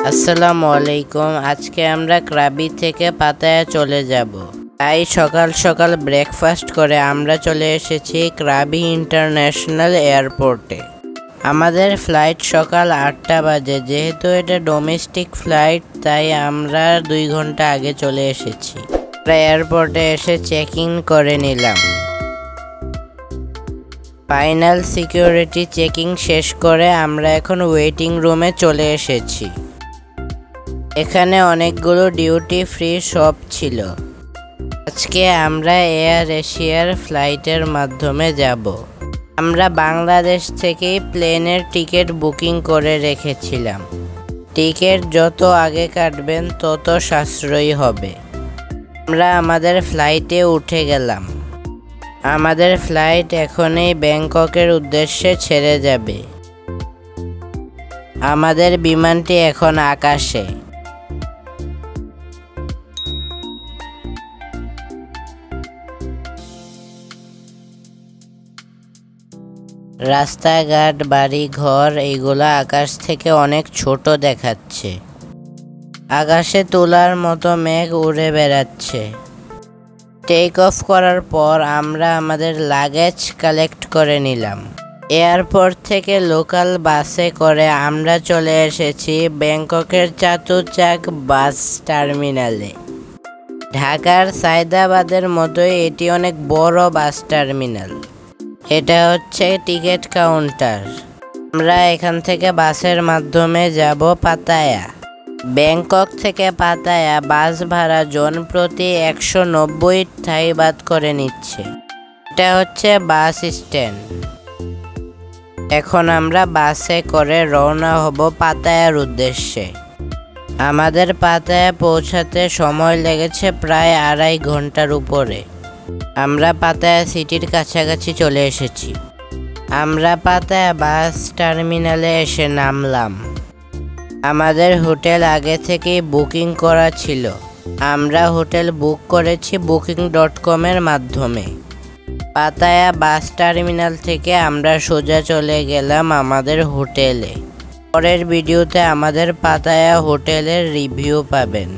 আসসালামু আলাইকুম। আজকে আমরা ক্রাবি থেকে পাতায়া চলে যাব। তাই সকাল সকাল ব্রেকফাস্ট করে আমরা চলে এসেছি ক্রাবি ইন্টারন্যাশনাল এয়ারপোর্টে। আমাদের ফ্লাইট সকাল 8টা বাজে। যেহেতু এটা ডোমেস্টিক ফ্লাইট তাই আমরা 2 ঘন্টা আগে চলে এসেছি। আমরা এয়ারপোর্টে এসে চেক ইন করে নিলাম। ফাইনাল সিকিউরিটি চেকিং শেষ করে আমরা এখন ওয়েটিং রুমে চলে এসেছি। এখানে অনেকগুলো ডিউটি ফ্রি শপ ছিল। আজকে আমরা এয়ার এশিয়ার ফ্লাইটের মাধ্যমে যাব। আমরা বাংলাদেশ থেকেই প্লেনের টিকিট বুকিং করে রেখেছিলাম। টিকিট যত আগে কাটবেন তত সাশ্রয়ী হবে। আমরা আমাদের ফ্লাইটে উঠে গেলাম। আমাদের ফ্লাইট এখনই ব্যাংককের উদ্দেশ্যে ছেড়ে যাবে। আমাদের বিমানটি এখন আকাশে। রাস্তাঘাট, বাড়ি ঘর এইগুলা আকাশ থেকে অনেক ছোট দেখাচ্ছে। আকাশে তুলার মতো মেঘ উড়ে বেড়াচ্ছে। টেক অফ করার পর আমরা আমাদের লাগেজ কালেক্ট করে নিলাম। এয়ারপোর্ট থেকে লোকাল বাসে করে আমরা চলে এসেছি ব্যাংককের চাতুচাক বাস টার্মিনালে। ঢাকার সায়দাবাদের মতোই এটি অনেক বড় বাস টার্মিনাল। এটা হচ্ছে টিকিট কাউন্টার। আমরা এখান থেকে বাসের মাধ্যমে যাব পাতায়া। ব্যাংকক থেকে পাতায়া বাস ভাড়া জন প্রতি 190 থাই বাদ করে নিচ্ছে। এটা হচ্ছে বাস স্ট্যান্ড। এখন আমরা বাসে করে রওনা হব পাতায়ার উদ্দেশ্যে। আমাদের পাতায়া পৌঁছাতে সময় লেগেছে প্রায় 2.5 ঘন্টার উপরে। আমরা পাতায়া সিটির কাছাকাছি চলে এসেছি। আমরা পাতায়া বাস টার্মিনালে এসে নামলাম। আমাদের হোটেল আগে থেকেই বুকিং করা ছিল। আমরা হোটেল বুক করেছি booking.com এর মাধ্যমে। পাতায়া বাস টার্মিনাল থেকে আমরা সোজা চলে গেলাম আমাদের হোটেলে। পরের ভিডিওতে আমাদের পাতায়া হোটেলের রিভিউ পাবেন।